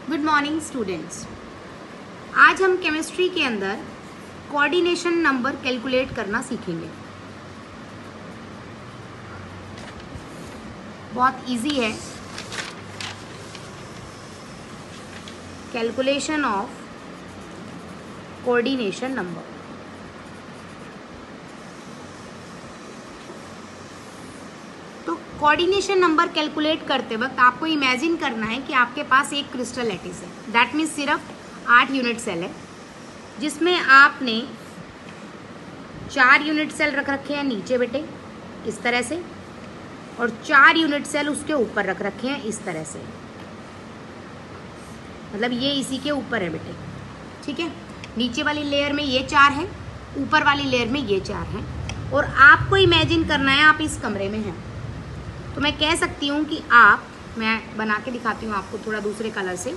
Good morning students. आज हम chemistry के अंदर कोऑर्डिनेशन नंबर कैलकुलेट करना सीखेंगे। बहुत इजी है। Calculation of coordination number. तो कोऑर्डिनेशन नंबर कैलकुलेट करते वक्त आपको इमेजिन करना है कि आपके पास एक क्रिस्टल लैटिस है। दैट मीन्स सिर्फ 8 यूनिट सेल है, जिसमें आपने 4 यूनिट सेल रख रखे हैं नीचे बेटे इस तरह से, और 4 यूनिट सेल उसके ऊपर रख रखे हैं इस तरह से। मतलब ये इसी के ऊपर है बेटे, ठीक है। नीचे वाली लेयर में ये 4 हैं, ऊपर वाली लेयर में ये 4 हैं, और आपको इमेजिन करना है आप इस कमरे में हैं। तो मैं कह सकती हूँ कि मैं बना के दिखाती हूँ आपको थोड़ा दूसरे कलर से।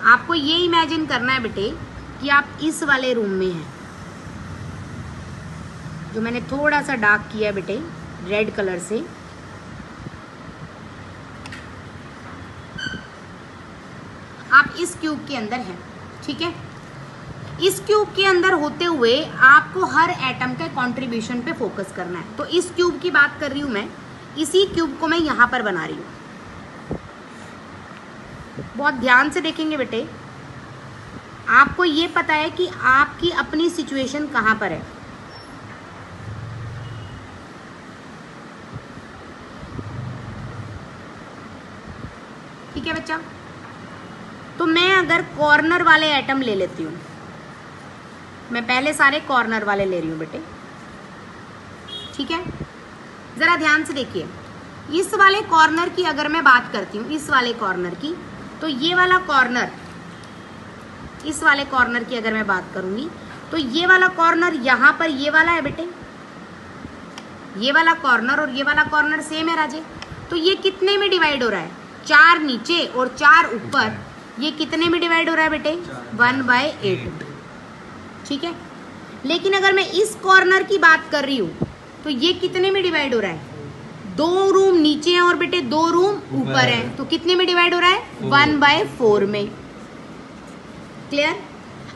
आपको ये इमेजिन करना है बेटे कि आप इस वाले रूम में हैं, जो मैंने थोड़ा सा डार्क किया है बेटे रेड कलर से। आप इस क्यूब के अंदर हैं, ठीक है। इस क्यूब के अंदर होते हुए आपको हर एटम के कंट्रीब्यूशन पे फोकस करना है। तो इस क्यूब की बात कर रही हूं मैं, इसी क्यूब को मैं यहां पर बना रही हूं। बहुत ध्यान से देखेंगे बेटे। आपको ये पता है कि आपकी अपनी सिचुएशन कहां पर है। ठीक है बच्चा। तो मैं अगर कॉर्नर वाले एटम ले लेती हूँ, मैं पहले सारे कॉर्नर वाले ले रही हूँ बेटे, ठीक है। ज़रा ध्यान से देखिए, इस वाले कॉर्नर की अगर मैं बात करती हूँ, इस वाले कॉर्नर की, तो ये वाला कॉर्नर, इस वाले कॉर्नर की अगर मैं बात करूँगी तो ये वाला कॉर्नर यहाँ पर ये वाला है बेटे, ये वाला कॉर्नर और ये वाला कॉर्नर सेम है राजे। तो ये कितने में डिवाइड हो रहा है? 4 नीचे और 4 ऊपर। ये कितने में डिवाइड हो रहा है बेटे? 1/8, ठीक है। लेकिन अगर मैं इस कॉर्नर की बात कर रही हूँ तो ये कितने में डिवाइड हो रहा है? 2 रूम नीचे हैं और बेटे 2 रूम ऊपर हैं, तो कितने में डिवाइड हो रहा है? 1/4 में। क्लियर?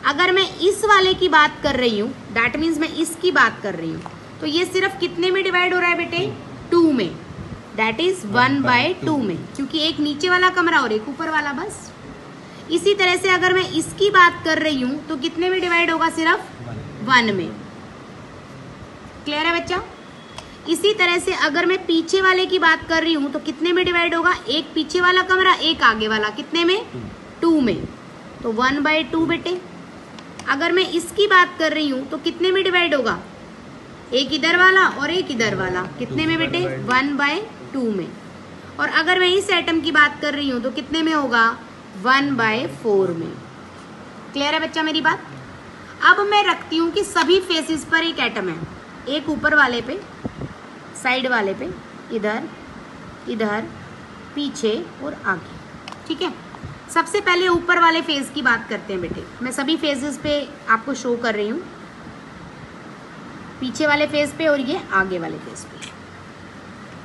अगर मैं इस वाले की बात कर रही हूँ, दैट मीन्स मैं इसकी बात कर रही हूँ, तो ये सिर्फ कितने में डिवाइड हो रहा है बेटे? 2 में। दैट इज 1/2 में, क्योंकि एक नीचे वाला कमरा और एक ऊपर वाला, बस। इसी तरह से अगर मैं इसकी बात कर रही हूं तो कितने में डिवाइड होगा? सिर्फ 1 में। क्लियर है बच्चा? इसी तरह से अगर मैं पीछे वाले की बात कर रही हूं तो कितने में डिवाइड होगा? एक पीछे वाला कमरा, एक आगे वाला, कितने में? 2 में। तो 1/2 बेटे। अगर मैं इसकी बात कर रही हूं तो कितने में डिवाइड होगा? एक इधर वाला और एक इधर वाला, कितने में बेटे? 1/2 में। और अगर मैं इस एटम की बात कर रही हूं तो कितने में होगा? 1/4 में। क्लियर है बच्चा मेरी बात? अब मैं रखती हूँ कि सभी फेसेस पर एक एटम है, एक ऊपर वाले पे, साइड वाले पे, इधर, इधर, पीछे और आगे, ठीक है। सबसे पहले ऊपर वाले फेस की बात करते हैं बेटे। मैं सभी फेसेस पे आपको शो कर रही हूँ, पीछे वाले फेस पे और ये आगे वाले फेस पे।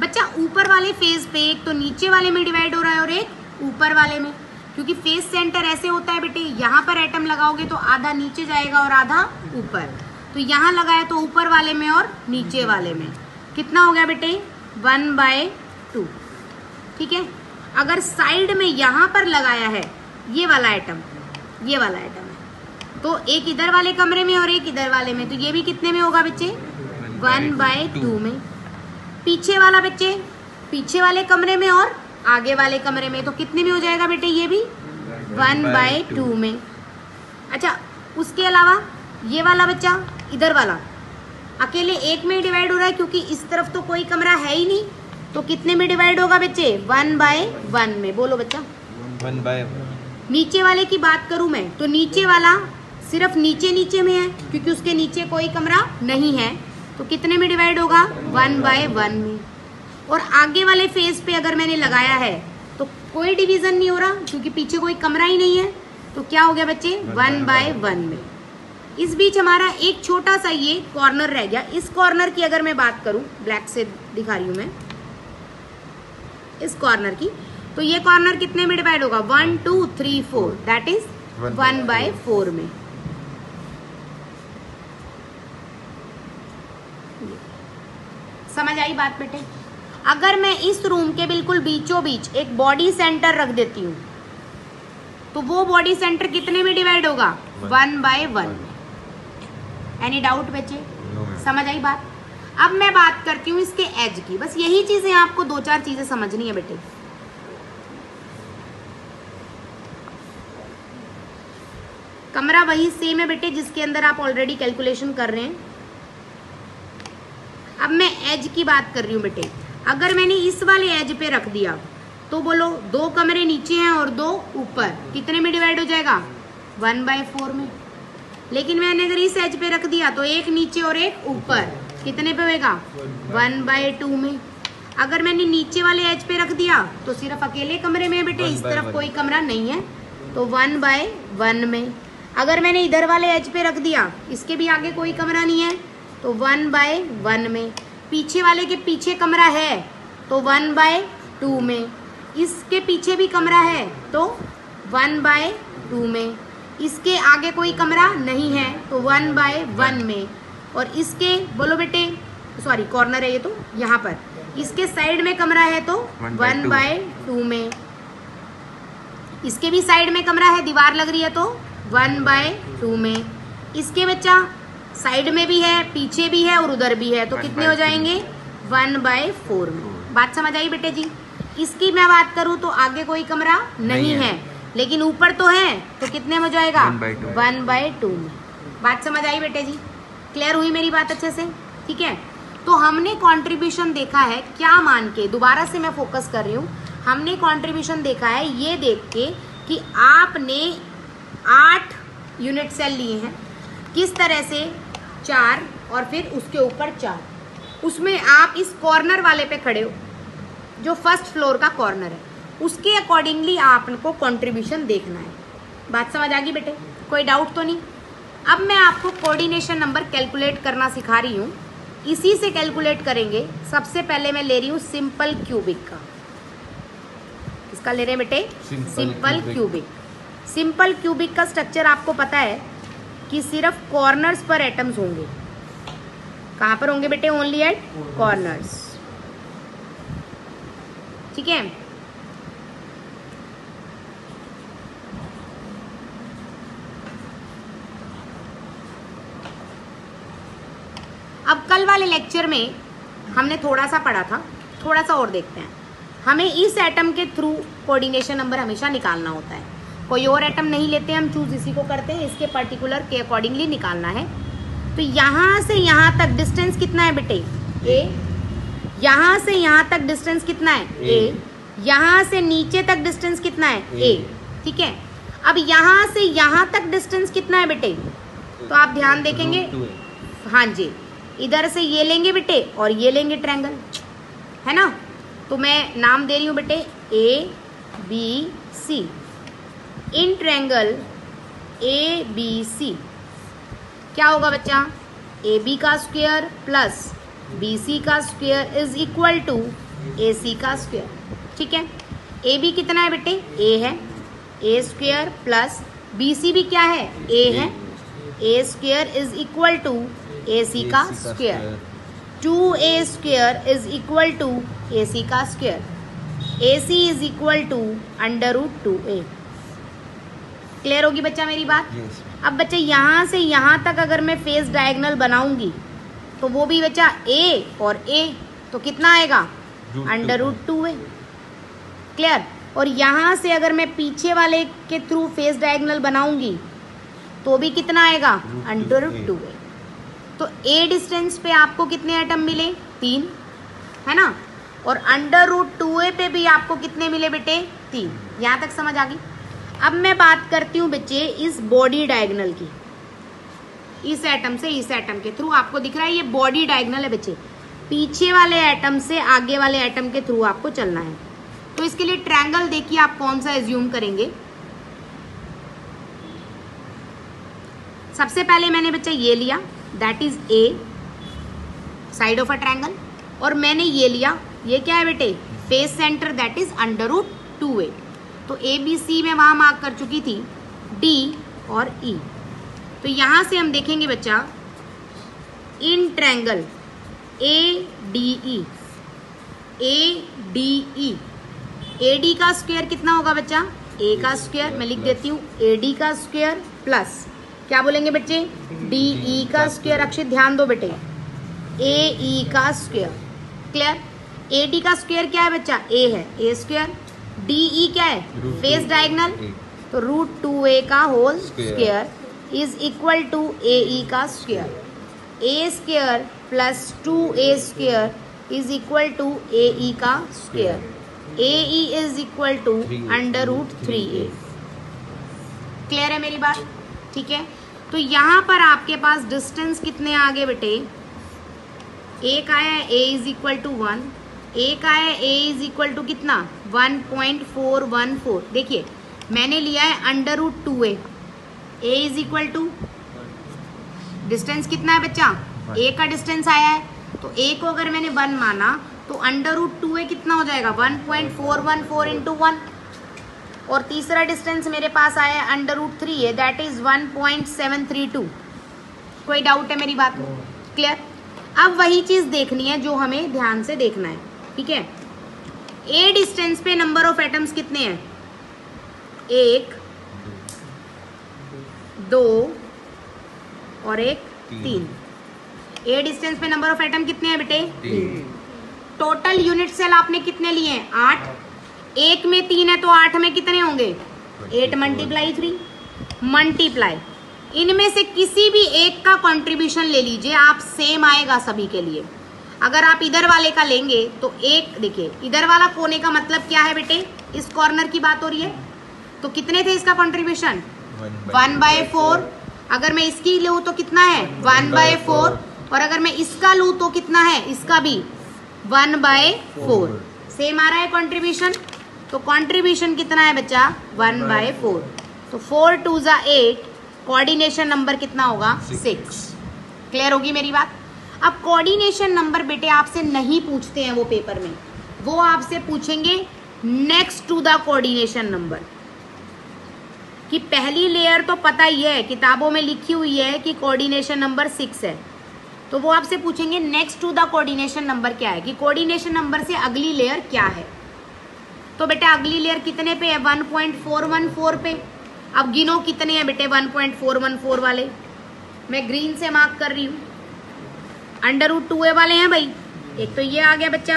बच्चा ऊपर वाले फेस पे एक तो नीचे वाले में डिवाइड हो रहा है और एक ऊपर वाले में, क्योंकि फेस सेंटर ऐसे होता है बेटे, यहाँ पर एटम लगाओगे तो आधा नीचे जाएगा और आधा ऊपर। तो यहाँ लगाया तो ऊपर वाले में और नीचे वाले में कितना हो गया बेटे? 1/2, ठीक है। अगर साइड में यहाँ पर लगाया है ये वाला एटम, ये वाला एटम है, तो एक इधर वाले कमरे में और एक इधर वाले में, तो ये भी कितने में होगा बच्चे? 1/2 में। पीछे वाला बच्चे, पीछे वाले कमरे में और आगे वाले कमरे में, तो कितने में हो जाएगा बेटे? ये भी 1/2 में। अच्छा, उसके अलावा ये वाला बच्चा, इधर वाला अकेले एक में डिवाइड हो रहा है, क्योंकि इस तरफ तो कोई कमरा है ही नहीं, तो कितने में डिवाइड होगा बच्चे? 1/1 में। बोलो बच्चा। 1/1। नीचे वाले की बात करूं मैं तो नीचे वाला सिर्फ नीचे में है, क्योंकि उसके नीचे कोई कमरा नहीं है, तो कितने में डिवाइड होगा? 1/1 में। और आगे वाले फेस पे अगर मैंने लगाया है तो कोई डिवीजन नहीं हो रहा, क्योंकि पीछे कोई कमरा ही नहीं है, तो क्या हो गया बच्चे? 1/1 में। इस बीच हमारा एक छोटा सा ये कॉर्नर रह गया। इस कॉर्नर की अगर मैं बात करूं, ब्लैक से दिखा रही हूं मैं इस कॉर्नर की, तो ये कॉर्नर कितने में डिवाइड होगा? 1 2 3 4, दैट इज 1/4 में। समझ आई बात बेटे? अगर मैं इस रूम के बिल्कुल बीचों बीच एक बॉडी सेंटर रख देती हूँ तो वो बॉडी सेंटर कितने में डिवाइड होगा? 1/1। एनी डाउट बच्चे? समझ आई बात? अब मैं बात करती हूँ इसके एज की। बस यही चीजें आपको 2-4 चीजें समझनी है बेटे। कमरा वही सेम है बेटे जिसके अंदर आप ऑलरेडी कैलकुलेशन कर रहे हैं। अब मैं एज की बात कर रही हूँ बेटे। अगर मैंने इस वाले एज पे रख दिया तो बोलो 2 कमरे नीचे हैं और 2 ऊपर, कितने में डिवाइड हो जाएगा? 1/4 में। लेकिन मैंने अगर इस एज पे रख दिया तो एक नीचे और एक ऊपर, कितने पे होएगा? 1/2 में। अगर मैंने नीचे वाले एज पे रख दिया तो सिर्फ अकेले कमरे में बेटे, इस तरफ कोई कमरा नहीं है, तो 1/1 में। अगर मैंने इधर वाले एज पे रख दिया, इसके भी आगे कोई कमरा नहीं है, तो 1/1 में। पीछे वाले के पीछे कमरा है तो 1/2 में। इसके पीछे भी कमरा है तो 1/2 में। इसके आगे कोई कमरा नहीं है तो 1/1 में। और इसके बोलो बेटे, सॉरी कॉर्नर है ये, तो यहाँ पर इसके साइड में कमरा है तो 1/2 में। इसके भी साइड में कमरा है, दीवार लग रही है तो 1/2 में। इसके बच्चा साइड में भी है, पीछे भी है और उधर भी है, तो कितने हो जाएंगे? 1/4 में। बात समझ आई बेटे जी? इसकी मैं बात करूं तो आगे कोई कमरा नहीं है, लेकिन ऊपर तो है, तो कितने में हो जाएगा? 1/2 में। बात समझ आई बेटे जी? क्लियर हुई मेरी बात अच्छे से? ठीक है। तो हमने कंट्रीब्यूशन देखा है क्या मान के, दोबारा से मैं फोकस कर रही हूँ, हमने कंट्रीब्यूशन देखा है ये देख के कि आपने 8 यूनिट सेल लिए हैं, किस तरह से 4 और फिर उसके ऊपर 4, उसमें आप इस कॉर्नर वाले पे खड़े हो जो फर्स्ट फ्लोर का कॉर्नर है, उसके अकॉर्डिंगली आपको कंट्रीब्यूशन देखना है। बात समझ आ गई बेटे? कोई डाउट तो नहीं? अब मैं आपको कोऑर्डिनेशन नंबर कैलकुलेट करना सिखा रही हूँ, इसी से कैलकुलेट करेंगे। सबसे पहले मैं ले रही हूँ सिंपल क्यूबिक का। इसका ले रहे हैं बेटे? Simple cubic. सिंपल क्यूबिक का स्ट्रक्चर आपको पता है कि सिर्फ कॉर्नर्स पर एटम्स होंगे। कहाँ पर होंगे बेटे? Only at corners. ठीक है। अब कल वाले लेक्चर में हमने थोड़ा सा पढ़ा था, थोड़ा सा और देखते हैं। हमें इस एटम के थ्रू कोऑर्डिनेशन नंबर हमेशा निकालना होता है, कोई और एटम नहीं लेते, हम चूज इसी को करते हैं, इसके पर्टिकुलर के अकॉर्डिंगली निकालना है। तो यहाँ से यहाँ तक डिस्टेंस कितना है बेटे? ए। यहाँ से यहाँ तक डिस्टेंस कितना है? ए। यहाँ से नीचे तक डिस्टेंस कितना है? ए। ठीक है। अब यहाँ से यहाँ तक डिस्टेंस कितना है बेटे? तो आप ध्यान देखेंगे, हाँ जी, इधर से ये लेंगे बेटे और ये लेंगे ट्रायंगल, है ना? तो मैं नाम दे रही हूँ बेटे ABC। इन ट्रायंगल ABC क्या होगा बच्चा? AB का स्क्वायर प्लस BC का square is equal to AC का स्क्वायर। ठीक है। AB कितना है बेटे? A है, A स्क्वायर प्लस BC भी क्या है? A है, A square is equal to AC का square. 2A square is equal to AC का square. AC is equal to √2A। Clear होगी बच्चा मेरी बात? अब बच्चा यहाँ से यहाँ तक अगर मैं फेस डायगोनल बनाऊंगी तो वो भी बच्चा A और A, तो कितना आएगा? √2A। क्लियर? और यहाँ से अगर मैं पीछे वाले के थ्रू फेस डायगोनल बनाऊंगी तो भी कितना आएगा? √2A। तो A डिस्टेंस पे आपको कितने एटम मिले? 3, है ना? और √2A पे भी आपको कितने मिले बेटे? 3। यहाँ तक समझ आ गई? अब मैं बात करती हूँ बच्चे इस बॉडी डायगोनल की। इस एटम से इस एटम के थ्रू आपको दिख रहा है ये बॉडी डायगोनल है बच्चे, पीछे वाले एटम से आगे वाले एटम के थ्रू आपको चलना है। तो इसके लिए ट्रायंगल देखिए आप कौन सा एज्यूम करेंगे। सबसे पहले मैंने बच्चा ये लिया, that is a side of a triangle, और मैंने ये लिया, ये क्या है बेटे, face centre, that is √2a। तो ए बी सी में वहां मार्क कर चुकी थी, डी और ई। तो यहां से हम देखेंगे बच्चा in triangle A D E, A D E, A D का स्क्वायर कितना होगा बच्चा, ए का स्क्वायर, मैं लिख देती हूँ ए डी का स्क्वायर प्लस क्या बोलेंगे बच्चे, डी ई का स्क्वायर। अक्षय ध्यान दो बेटे, ए ई का स्क्वायर, क्लियर। ए डी का स्क्वायर क्या है बच्चा, ए है, ए स्क्वायर। डी ई क्या है, फेस डायगोनल, तो √2a का whole square is equal to A E का square. A square plus 2a square is equal to A E का square. A E is equal to √3a। Clear है मेरी बात, ठीक है। तो यहाँ पर आपके पास डिस्टेंस कितने आ गए बेटे, एक आया a इज इक्वल टू 1, एक आया a इज इक्वल टू कितना 1.414। देखिए मैंने लिया है √2a, a is equal to distance कितना है बच्चा, a का डिस्टेंस आया है, तो a को अगर मैंने 1 माना तो √2a कितना हो जाएगा 1.414 इंटू 1, और तीसरा डिस्टेंस मेरे पास आया है √3a, दैट इज 1.732। कोई डाउट है मेरी बात में, क्लियर। अब वही चीज देखनी है जो हमें ध्यान से देखना है, ठीक है। ए डिस्टेंस पे नंबर ऑफ एटम्स कितने हैं, 1 2 और 1 3। ए डिस्टेंस पे नंबर ऑफ एटम कितने हैं बेटे, 3। टोटल यूनिट सेल आपने कितने लिए हैं, 8। 1 में 3 है तो 8 में कितने होंगे, 8 × 3 मल्टीप्लाई, इनमें से किसी भी एक का कंट्रीब्यूशन ले लीजिए आप, सेम आएगा सभी के लिए। अगर आप इधर वाले का लेंगे तो एक, देखिए इधर वाला कोने का मतलब क्या है बेटे, इस कॉर्नर की बात हो रही है, तो कितने थे इसका कंट्रीब्यूशन 1/4। अगर मैं इसकी लूँ तो कितना है 1/4, और अगर मैं इसका लूँ तो कितना है, इसका भी 1/4। सेम आ रहा है कंट्रीब्यूशन, तो कंट्रीब्यूशन कितना है बच्चा 1/4। तो 4 2 = 8, कोऑर्डिनेशन नंबर कितना होगा 6। क्लियर होगी मेरी बात। अब कोऑर्डिनेशन नंबर बेटे आपसे नहीं पूछते हैं वो पेपर में, वो आपसे पूछेंगे next to the coordination number, कि पहली लेयर तो पता ही है, किताबों में लिखी हुई है कि कोऑर्डिनेशन नंबर 6 है, तो वो आपसे पूछेंगे next to the coordination number क्या है, कि कोऑर्डिनेशन नंबर से अगली लेयर क्या है। तो बेटा अगली लेयर कितने पे है 1.414 पे। अब गिनो कितने हैं बेटे 1.414 वाले, मैं ग्रीन से मार्क कर रही हूँ, √2a वाले हैं भाई। एक तो ये आ गया बच्चा,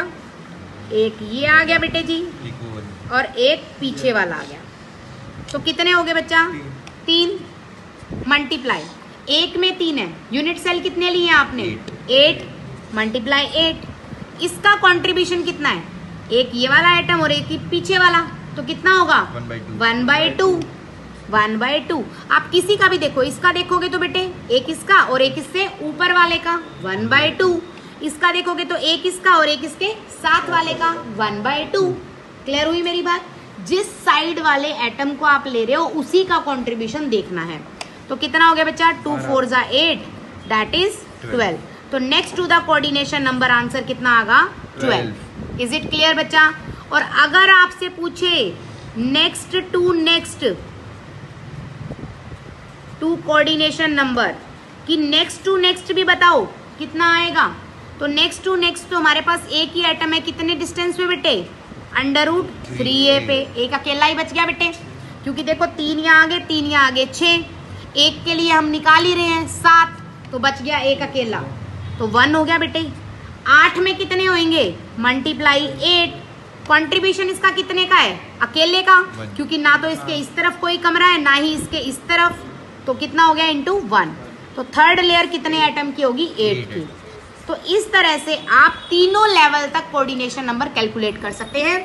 एक ये आ गया बेटे जी, और एक पीछे वाला आ गया। तो कितने हो गए बच्चा 3 मल्टीप्लाई, 1 में 3 है, यूनिट सेल कितने लिए हैं आपने 8 मल्टीप्लाई 8। इसका कंट्रीब्यूशन कितना है, एक ये वाला आइटम और एक पीछे वाला, तो कितना होगा 1/2। आप किसी का भी देखो, इसका देखोगे तो बेटे एक इसका और एक इससे ऊपर वाले का 1/2, इसका देखोगे तो एक इसका और एक इसके साथ वाले का 1/2। क्लियर हुई मेरी बात। जिस साइड वाले एटम को आप ले रहे हो उसी का कंट्रीब्यूशन देखना है। तो कितना हो गया बच्चा 2 4 = 8, दैट इज 12। तो next to the coordination number answer कितना आगा 12। इज इट क्लियर बच्चा। और अगर आपसे पूछे नेक्स्ट टू कोऑर्डिनेशन नंबर कि नेक्स्ट टू नेक्स्ट भी बताओ कितना आएगा, तो नेक्स्ट टू नेक्स्ट तो हमारे पास एक ही आइटम है, कितने डिस्टेंस पे बेटे √3a पे, एक अकेला ही बच गया बेटे, क्योंकि देखो 3 यहाँ आगे 3 यहाँ आगे 6, एक के लिए हम निकाल ही रहे हैं 7, तो बच गया एक अकेला, तो 1 हो गया बेटे। 8 में कितने होंगे मल्टीप्लाई 8, कंट्रीब्यूशन इसका कितने का है अकेले का, क्योंकि ना तो इसके इस तरफ कोई कमरा है ना ही इसके इस तरफ, तो कितना हो गया इंटू 1। तो थर्ड लेयर कितने आइटम की होगी 8 की। तो इस तरह से आप तीनों लेवल तक कोऑर्डिनेशन नंबर कैलकुलेट कर सकते हैं।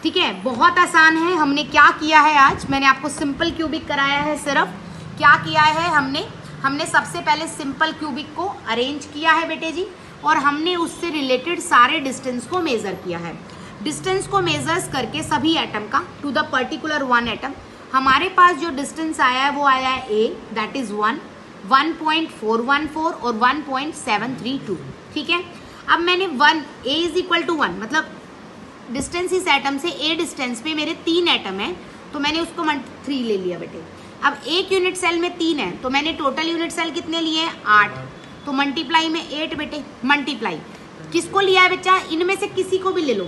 ठीक है, बहुत आसान है। हमने क्या किया है आज, मैंने आपको सिंपल क्यूबिक कराया है। सिर्फ क्या किया है हमने सबसे पहले सिंपल क्यूबिक को अरेंज किया है बेटे जी, और हमने उससे रिलेटेड सारे डिस्टेंस को मेजर किया है। डिस्टेंस को मेजर्स करके सभी एटम का टू द पर्टिकुलर 1 एटम, हमारे पास जो डिस्टेंस आया है वो आया है a, दैट इज 1। 1.414 और 1.732, ठीक है। अब मैंने 1 A इज इक्वल टू 1, मतलब डिस्टेंस इस एटम से A डिस्टेंस पे मेरे 3 एटम है, तो मैंने उसको 3 ले लिया बेटे। अब एक यूनिट सेल में 3 है, तो मैंने टोटल यूनिट सेल कितने लिए हैं, 8, तो मल्टीप्लाई में 8 बेटे। मल्टीप्लाई किसको लिया है बच्चा, इनमें से किसी को भी ले लो,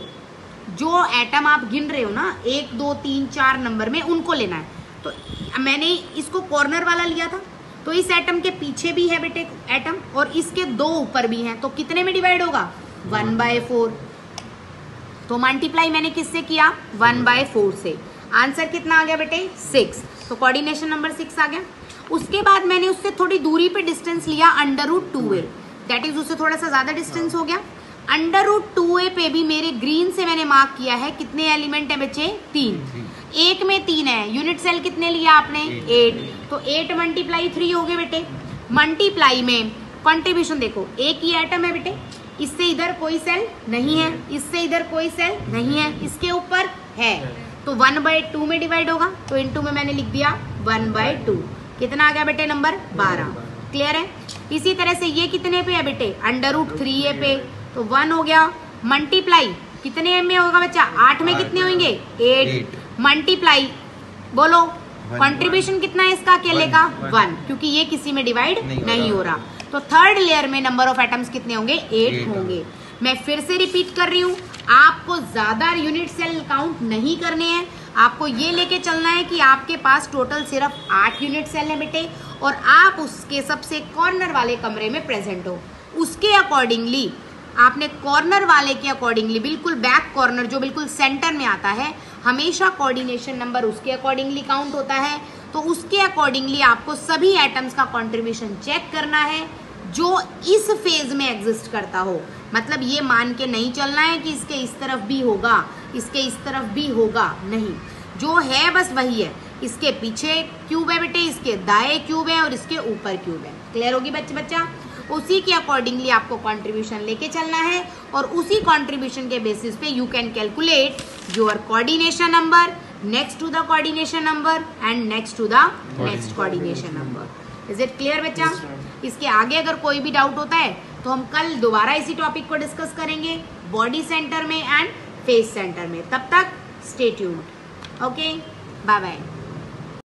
जो एटम आप गिन रहे हो ना 1 2 3 4 नंबर में, उनको लेना है। तो मैंने इसको कॉर्नर वाला लिया था, तो इस एटम के पीछे भी है बेटे एटम, और इसके 2 ऊपर भी हैं, तो कितने में डिवाइड होगा, 1/4। तो मल्टीप्लाई मैंने किससे किया, 1/4 से। आंसर कितना आ गया बेटे, 6। तो कोऑर्डिनेशन नंबर 6 आ गया। उसके बाद मैंने उससे थोड़ी दूरी पे डिस्टेंस लिया √2a, दैट इज उससे थोड़ा सा ज्यादा डिस्टेंस हो गया। √2a पे भी मेरे ग्रीन से मैंने मार्क किया है, कितने एलिमेंट है बच्चे, 3। एक में 3 है, यूनिट सेल कितने लिया आपने, 8, तो 8 × 3 हो गए बेटे। मल्टीप्लाई में कंट्रीब्यूशन देखो, एक ही एटम है बेटे, इससे इधर कोई सेल नहीं है, इससे इधर कोई सेल नहीं है, इसके ऊपर है, तो 1/2 में डिवाइड होगा, तो इनटू में मैंने लिख दिया 1/2। कितना आ गया बेटे, नंबर 12। क्लियर है। इसी तरह से ये कितने पे है बेटे, √3a पे, तो 1 हो गया। मल्टीप्लाई कितने में होगा बच्चा, 8 में कितने होंगे, 8। मल्टीप्लाई बोलो, कंट्रीब्यूशन कितना है इसका अकेले का, 1, क्योंकि ये किसी में डिवाइड नहीं हो रहा। तो थर्ड लेयर में नंबर ऑफ एटम्स कितने होंगे, 8 होंगे। मैं फिर से रिपीट कर रही हूँ, आपको ज्यादा यूनिट सेल काउंट नहीं करने हैं, आपको ये लेके चलना है कि आपके पास टोटल सिर्फ 8 यूनिट सेल है बेटे, और आप उसके सबसे कॉर्नर वाले कमरे में प्रेजेंट हो। उसके अकॉर्डिंगली आपने कॉर्नर वाले के अकॉर्डिंगली, बिल्कुल बैक कॉर्नर जो बिल्कुल सेंटर में आता है, हमेशा कोऑर्डिनेशन नंबर उसके अकॉर्डिंगली काउंट होता है। तो उसके अकॉर्डिंगली आपको सभी एटम्स का कंट्रीब्यूशन चेक करना है जो इस फेज में एग्जिस्ट करता हो। मतलब ये मान के नहीं चलना है कि इसके इस तरफ भी होगा, इसके इस तरफ भी होगा, नहीं, जो है बस वही है। इसके पीछे क्यूब है बेटे, इसके दाएं क्यूब है और इसके ऊपर क्यूब है। क्लियर होगी बच्चा। उसी के अकॉर्डिंगली आपको कंट्रीब्यूशन लेके चलना है, और उसी कंट्रीब्यूशन के बेसिस पे you can calculate your coordination number next to the coordination number and next to the next coordination number. Is it clear बच्चा? इसके आगे अगर कोई भी डाउट होता है तो हम कल दोबारा इसी टॉपिक को डिस्कस करेंगे, बॉडी सेंटर में एंड फेस सेंटर में। तब तक stay tuned. Okay, bye bye.